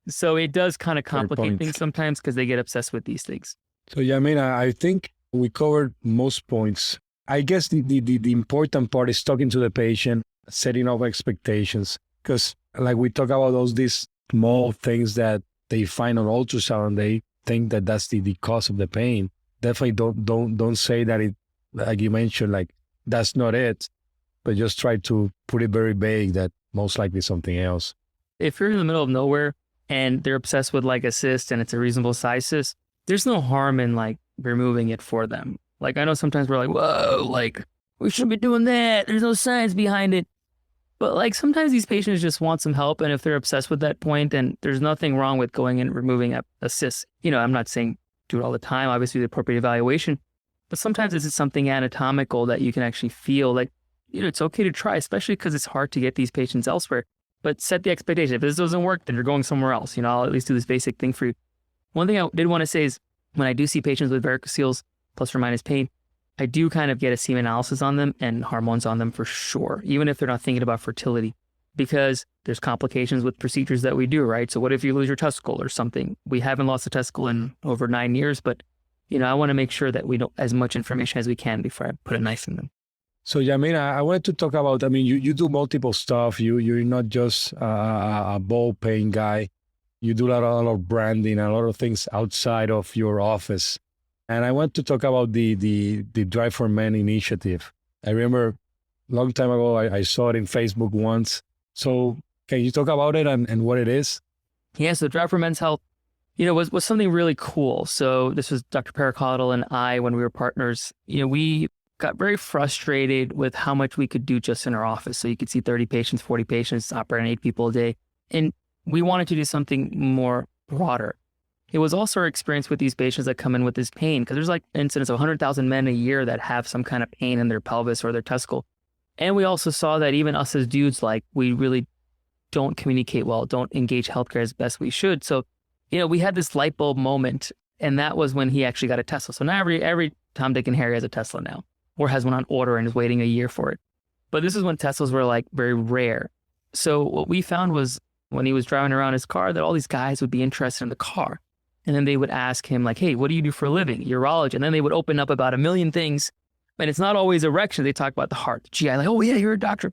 so it does kind of complicate things sometimes because they get obsessed with these things. So yeah, I think we covered most points. I guess the important part is talking to the patient, setting up expectations, because like we talk about these small things that they find on ultrasound, they think that that's the cause of the pain. Definitely don't say that it, like you mentioned, like that's not it, but just try to put it very vague that most likely something else. If you're in the middle of nowhere and they're obsessed with like a cyst and it's a reasonable size cyst, there's no harm in like removing it for them. Like, I know sometimes we're like, whoa, like we shouldn't be doing that. There's no science behind it. But like sometimes these patients just want some help. And if they're obsessed with that point, then there's nothing wrong with going and removing a cyst. I'm not saying do it all the time, obviously the appropriate evaluation, but sometimes this is something anatomical that you can actually feel like, it's okay to try, especially because it's hard to get these patients elsewhere. But set the expectation. If this doesn't work, then you're going somewhere else. I'll at least do this basic thing for you. One thing I did want to say is when I do see patients with varicoceles plus or minus pain, I do kind of get a semen analysis on them and hormones on them for sure, even if they're not thinking about fertility, because there's complications with procedures that we do, right? So what if you lose your testicle or something? We haven't lost a testicle in over 9 years, but I want to make sure that we know as much information as we can before I put a knife in them. So Jamin, I wanted to talk about, you do multiple stuff. You're not just a ball pain guy. You do a lot of branding, a lot of things outside of your office. And I want to talk about the Drive for Men initiative. I remember a long time ago, I saw it in Facebook once. So can you talk about it and what it is? Yeah, so Drive for Men's Health, was something really cool. So this was Dr. Varicocele and I, when we were partners, we got very frustrated with how much we could do just in our office. So you could see 30 patients, 40 patients, operating 8 people a day. And we wanted to do something more broader. It was also our experience with these patients that come in with this pain, because there's like incidents of 100,000 men a year that have some kind of pain in their pelvis or their testicle. And we also saw that even us as dudes, like we really don't communicate well, don't engage healthcare as best we should. So, we had this light bulb moment, and that was when he actually got a Tesla. So now every Tom, Dick, and Harry has a Tesla now, or has one on order and is waiting a year for it. But this is when Teslas were like very rare. So what we found was when he was driving around his car, that all these guys would be interested in the car. And then they would ask him like, hey, what do you do for a living? Urology. And then they would open up about a million things. And it's not always erection. They talk about the heart, the GI, like, oh yeah, you're a doctor.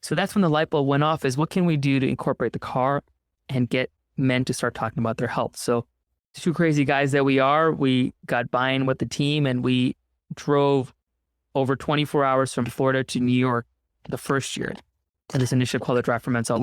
So that's when the light bulb went off, is what can we do to incorporate the car and get men to start talking about their health? So two crazy guys that we are, we got buy-in with the team, and we drove over 24 hours from Florida to New York the first year. And this initiative called the Drive for Men's Health.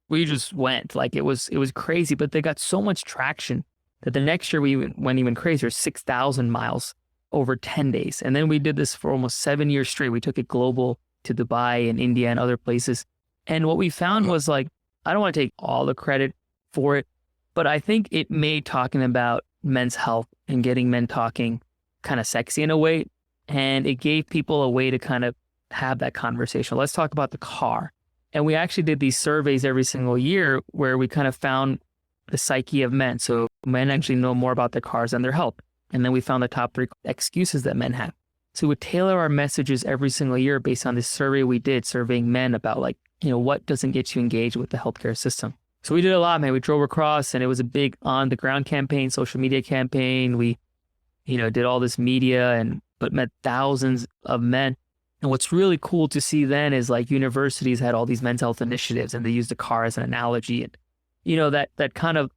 We just went, like it was crazy, but they got so much traction that the next year we went even crazier, 6,000 miles over 10 days. And then we did this for almost 7 years straight. We took it global to Dubai and India and other places. And what we found was, like, I don't want to take all the credit for it, but I think it made talking about men's health and getting men talking kind of sexy in a way. And it gave people a way to kind of have that conversation. Let's talk about the car. And we actually did these surveys every single year where we kind of found the psyche of men. So men actually know more about their cars than their health. And then we found the top 3 excuses that men have. So we would tailor our messages every single year based on this survey we did, surveying men about, like, what doesn't get you engaged with the healthcare system. So we did a lot, man. We drove across, and it was a big on the ground campaign, social media campaign. We, did all this media but met thousands of men. And what's really cool to see then is, like, universities had all these men's health initiatives, and they used the car as an analogy. And, that kind of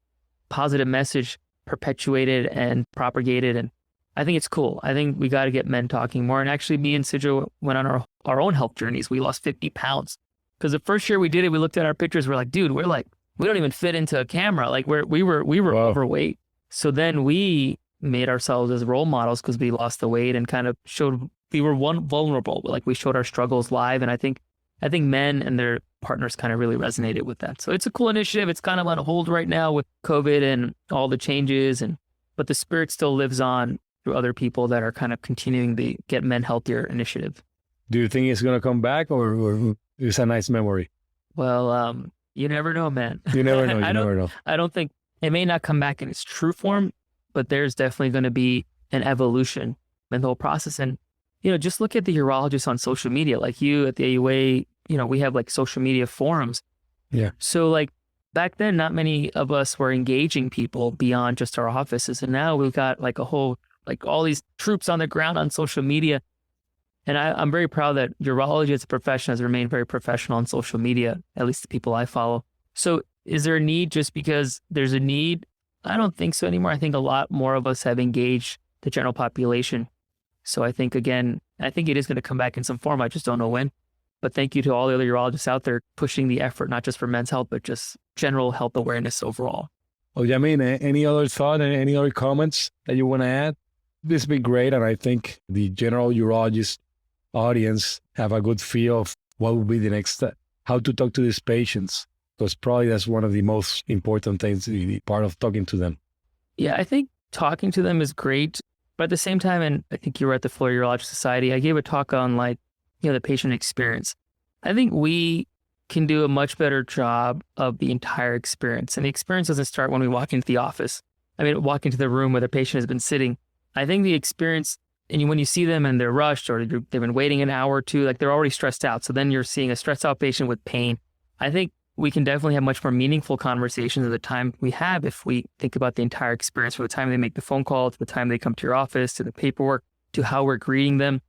positive message perpetuated and propagated. And I think it's cool. I think we got to get men talking more. And actually, me and Sidra went on our own health journeys. We lost 50 pounds. Because the first year we did it, we looked at our pictures. We're like, dude, we don't even fit into a camera. Like, we were Wow. overweight. So then we made ourselves as role models because we lost the weight and kind of showed we were vulnerable. Like, we showed our struggles live. And I think men and their partners kind of really resonated with that. So it's a cool initiative. It's kind of on hold right now with COVID and all the changes, but the spirit still lives on through other people that are kind of continuing the Get Men Healthier initiative. Do you think it's going to come back, or it's a nice memory? Well, you never know, man. You never know. You never know. I don't think it may not come back in its true form, but there's definitely going to be an evolution in the whole process. And, just look at the urologists on social media, like you at the AUA, we have like social media forums. Yeah. So like back then, not many of us were engaging people beyond just our offices. And now we've got like a whole, like all these troops on the ground on social media. And I'm very proud that urology as a profession has remained very professional on social media, at least the people I follow. So is there a need just because there's a need? I don't think so anymore. I think a lot more of us have engaged the general population. So I think, again, it is going to come back in some form. I just don't know when. But thank you to all the other urologists out there pushing the effort, not just for men's health, but just general health awareness overall. Well, Jamin, any other thought and any other comments that you want to add? This has been great. And I think the general urologist audience have a good feel of what will be the next step, how to talk to these patients, because probably that's one of the most important things, the part of talking to them. Yeah, I think talking to them is great. But at the same time, and I think you were at the Florida Urologic Society, I gave a talk on the patient experience. I think we can do a much better job of the entire experience. And the experience doesn't start when we walk into the office. Walk into the room where the patient has been sitting. I think the experience, and when you see them and they're rushed or they've been waiting an hour or two, like they're already stressed out. So then you're seeing a stressed out patient with pain. I think we can definitely have much more meaningful conversations at the time we have if we think about the entire experience, from the time they make the phone call to the time they come to your office, to the paperwork, to how we're greeting them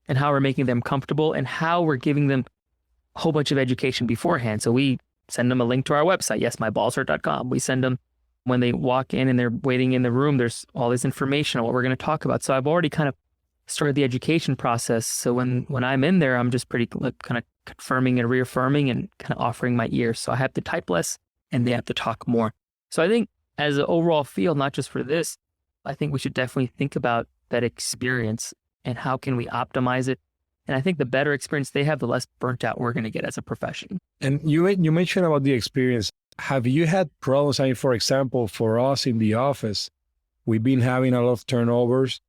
and how we're making them comfortable and how we're giving them a whole bunch of education beforehand. So we send them a link to our website, yesmyballshurt.com. We send them when they walk in and they're waiting in the room, there's all this information on what we're going to talk about. So I've already kind of started the education process. So when I'm in there, I'm just pretty kind of confirming and reaffirming and kind of offering my ear. So I have to type less and they have to talk more. So I think as an overall field, not just for this, I think we should definitely think about that experience and how can we optimize it. And I think the better experience they have, the less burnt out we're going to get as a profession. And you mentioned about the experience. Have you had problems? For example, for us in the office, we've been having a lot of turnovers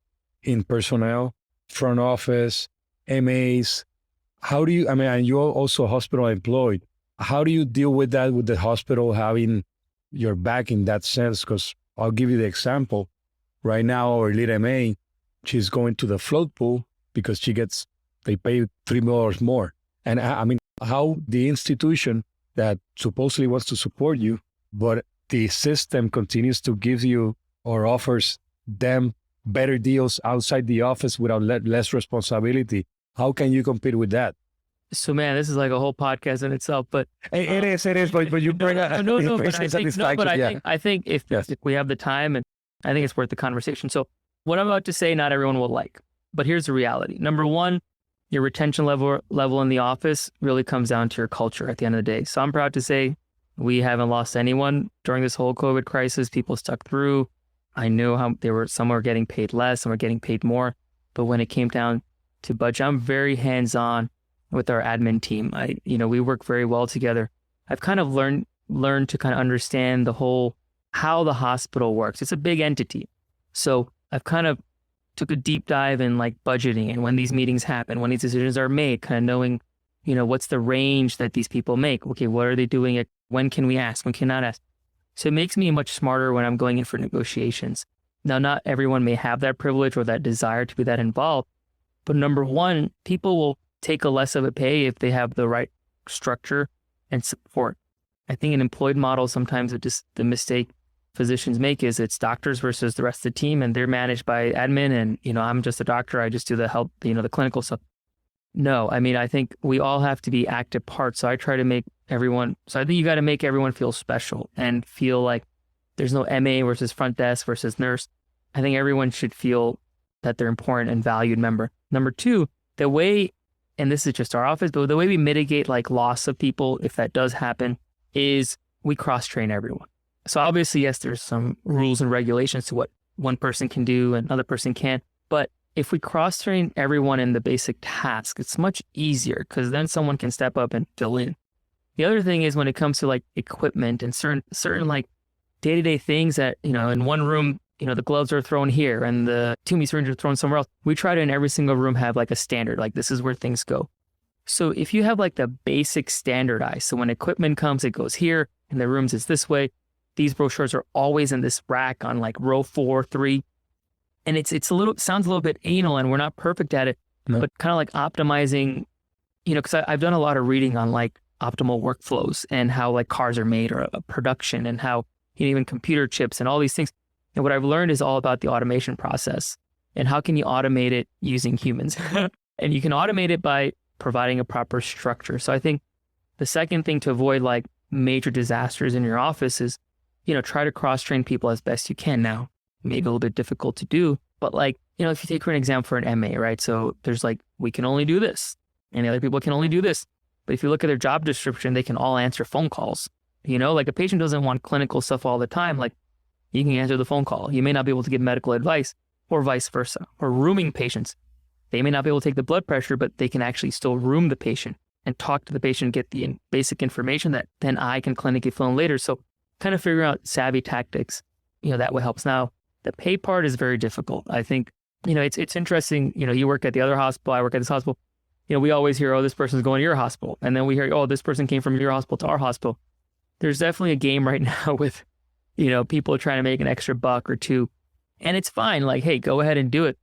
in personnel, front office, MAs. how do you, I mean, and you're also hospital employed. How do you deal with that, with the hospital having your back in that sense? Because I'll give you the example. Right now, our lead MA, she's going to the float pool because they pay $3 more. And I mean, how the institution that supposedly wants to support you, but the system continues to give you or offers them better deals outside the office without less responsibility. How can you compete with that? So, man, this is like a whole podcast in itself, but It is, but you bring up no, but I think if we have the time, and I think it's worth the conversation. So what I'm about to say, not everyone will like, but here's the reality. Number one, your retention level in the office really comes down to your culture at the end of the day. So I'm proud to say we haven't lost anyone during this whole COVID crisis. People stuck through. I knew how some were getting paid less, some were getting paid more. But when it came down to budget, I'm very hands-on with our admin team. We work very well together. I've kind of learned to kind of understand how the hospital works. It's a big entity. So I've kind of took a deep dive in like budgeting and when these meetings happen, when these decisions are made, kind of knowing, what's the range that these people make? Okay, what are they doing? When can we ask? When cannot ask? So it makes me much smarter when I'm going in for negotiations. Now, not everyone may have that privilege or that desire to be that involved, but number one, people will take a less of a pay if they have the right structure and support. I think an employed model, sometimes the mistake physicians make is it's doctors versus the rest of the team, and they're managed by admin, and I'm just a doctor, I just do the help, the clinical stuff. No, I mean, I think we all have to be active parts. So I try to make everyone, so I think you got to make everyone feel special and feel like there's no MA versus front desk versus nurse. I think everyone should feel that they're important and valued member. Number two, the way, and this is just our office, but the way we mitigate like loss of people, if that does happen, is we cross-train everyone. So obviously, yes, there's some rules and regulations to what one person can do and another person can't. But if we cross-train everyone in the basic task, it's much easier because then someone can step up and fill in. The other thing is when it comes to like equipment and certain like day-to-day things that, in one room, the gloves are thrown here and the TUMI syringe are thrown somewhere else. We try to in every single room have like a standard, like this is where things go. So if you have like the basic standardized, so when equipment comes, it goes here, in the rooms it's this way. These brochures are always in this rack on like row 4, 3. And it's sounds a little bit anal and we're not perfect at it, but kind of like optimizing, because I've done a lot of reading on like optimal workflows and how like cars are made or a production and how even computer chips and all these things. And what I've learned is all about the automation process and how can you automate it using humans. And you can automate it by providing a proper structure. So I think the second thing to avoid like major disasters in your office is, try to cross-train people as best you can. Now, maybe a little bit difficult to do, but like, if you take for an example for an MA, right? So there's like, we can only do this and the other people can only do this. But if you look at their job description, they can all answer phone calls. Like a patient doesn't want clinical stuff all the time. Like you can answer the phone call. You may not be able to give medical advice or vice versa. Or rooming patients. They may not be able to take the blood pressure, but they can actually still room the patient and talk to the patient, get the basic information that then I can clinically fill in later. So kind of figuring out savvy tactics, that will help. Now, the pay part is very difficult. I think, it's interesting, you work at the other hospital, I work at this hospital. We always hear, oh, this person's going to your hospital. And then we hear, oh, this person came from your hospital to our hospital. There's definitely a game right now with, people trying to make an extra buck or two. And it's fine. Like, hey, go ahead and do it.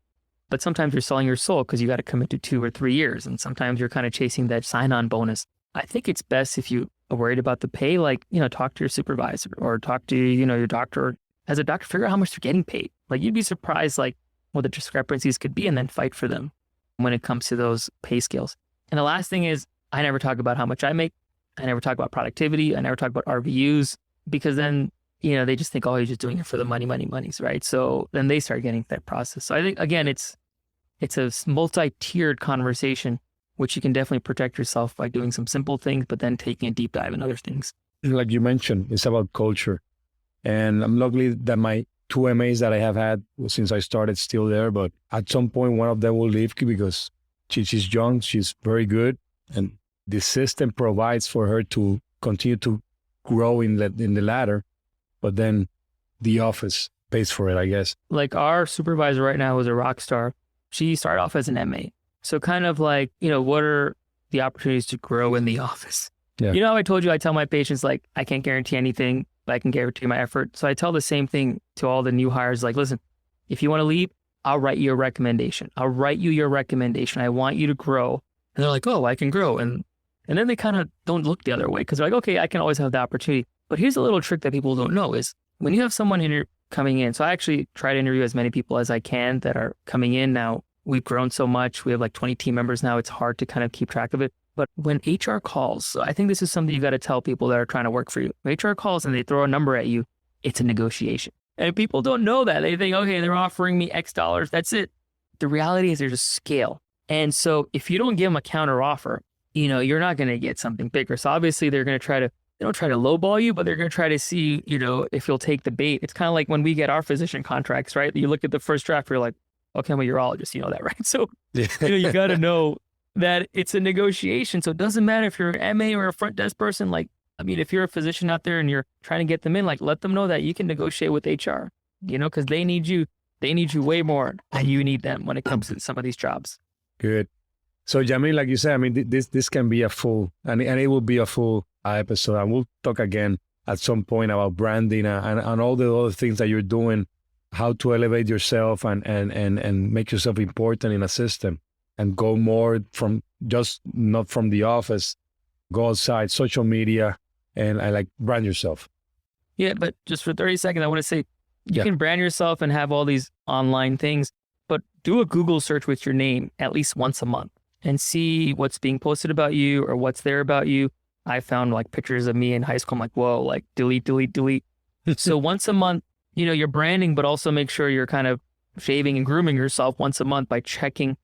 But sometimes you're selling your soul because you got to commit to 2 or 3 years. And sometimes you're kind of chasing that sign-on bonus. I think it's best if you are worried about the pay, like, talk to your supervisor or talk to, your doctor. Or as a doctor, figure out how much they're getting paid. Like, you'd be surprised, like, what the discrepancies could be and then fight for them when it comes to those pay scales. And the last thing is, I never talk about how much I make. I never talk about productivity. I never talk about RVUs because then, they just think, oh, you're just doing it for the monies, right? So then they start getting that process. So I think, again, it's a multi-tiered conversation, which you can definitely protect yourself by doing some simple things, but then taking a deep dive in other things. Like you mentioned, it's about culture. And I'm lucky that my 2 MAs that I have had since I started still there, but at some point, one of them will leave because she's young, she's very good, and the system provides for her to continue to grow in the ladder, but then the office pays for it, I guess. Like our supervisor right now is a rock star. She started off as an MA. So kind of like, what are the opportunities to grow in the office. Yeah. You know, I told you, I tell my patients, like, I can't guarantee anything, but I can guarantee my effort. So I tell the same thing to all the new hires, like, listen, if you want to leave, I'll write you a recommendation. I'll write you your recommendation. I want you to grow. And they're like, oh, I can grow. And then they kind of don't look the other way because they're like, okay, I can always have the opportunity. But here's a little trick that people don't know is when you have someone coming in. So I actually try to interview as many people as I can that are coming in now. We've grown so much. We have like 20 team members now. It's hard to kind of keep track of it. But when HR calls, so I think this is something you got to tell people that are trying to work for you. When HR calls and they throw a number at you, it's a negotiation. And people don't know that. They think, okay, they're offering me X dollars. That's it. The reality is there's a scale. And so if you don't give them a counter offer, you know, you're not going to get something bigger. So obviously they're going to they don't try to lowball you, but they're going to try to see, you know, if you'll take the bait. It's kind of like when we get our physician contracts, right? You look at the first draft, you're like, okay, I'm a urologist, you know that, right? So, you know, you got to know that it's a negotiation. So it doesn't matter if you're an MA or a front desk person. Like, I mean, if you're a physician out there and you're trying to get them in, like, let them know that you can negotiate with HR, you know, because they need you way more than you need them when it comes to some of these jobs. Good. So, Jamin, like you said, I mean, this can be a full, and it will be a full episode. And we'll talk again at some point about branding and all the other things that you're doing, how to elevate yourself and make yourself important in a system and go more from just not from the office, go outside, social media, and like brand yourself. Yeah, but just for 30 seconds, I want to say you can brand yourself and have all these online things, but do a Google search with your name at least once a month and see what's being posted about you or what's there about you. I found like pictures of me in high school. I'm like, whoa, like delete. So once a month, you know, you're branding, but also make sure you're kind of shaving and grooming yourself once a month by checking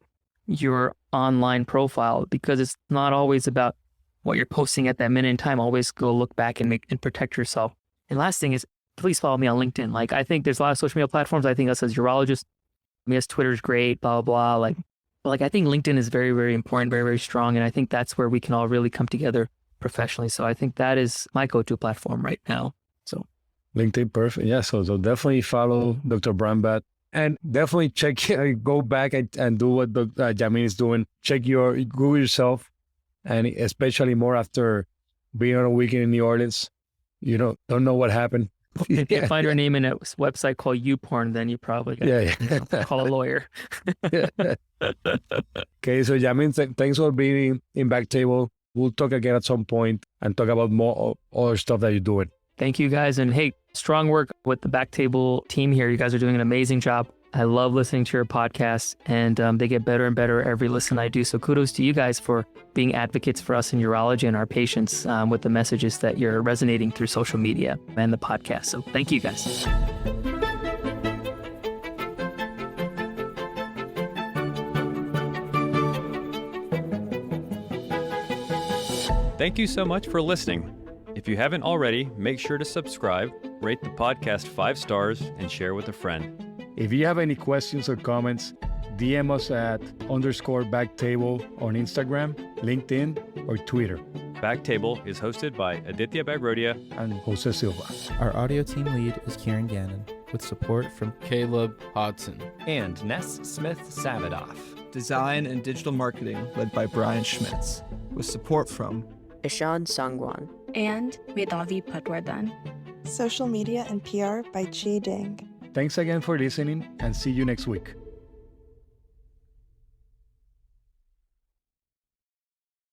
your online profile, because it's not always about what you're posting at that minute in time. Always go look back and protect yourself. And last thing is, please follow me on LinkedIn. Like, I think there's a lot of social media platforms. I think us as urologists, I mean, yes, Twitter's great, blah, blah, blah. Like I think LinkedIn is very, very important, very, very strong. And I think that's where we can all really come together professionally. So I think that is my go-to platform right now. So LinkedIn, perfect. Yeah, so definitely follow Dr. Brambat and definitely go back and do what Jamin is doing. Google yourself, and especially more after being on a weekend in New Orleans. You don't know what happened. If you find her name in a website called YouPorn, then you probably got to call a lawyer. Okay, so Jamin, thanks for being in BackTable. We'll talk again at some point and talk about more other stuff that you're doing. Thank you, guys. And hey, strong work with the BackTable team here. You guys are doing an amazing job. I love listening to your podcast, and they get better and better every listen I do. So kudos to you guys for being advocates for us in urology and our patients with the messages that you're resonating through social media and the podcast. So thank you, guys. Thank you so much for listening. If you haven't already, make sure to subscribe, rate the podcast 5 stars, and share with a friend. If you have any questions or comments, DM us at _BackTable on Instagram, LinkedIn, or Twitter. BackTable is hosted by Aditya Bagrodia and Jose Silva. Our audio team lead is Kieran Gannon, with support from Caleb Hodson and Ness Smith-Savadoff. Design and digital marketing led by Brian Schmitz, with support from Ishan Sangwan and Vedavi Patwardhan. Social media and PR by Chi Ding. Thanks again for listening, and see you next week.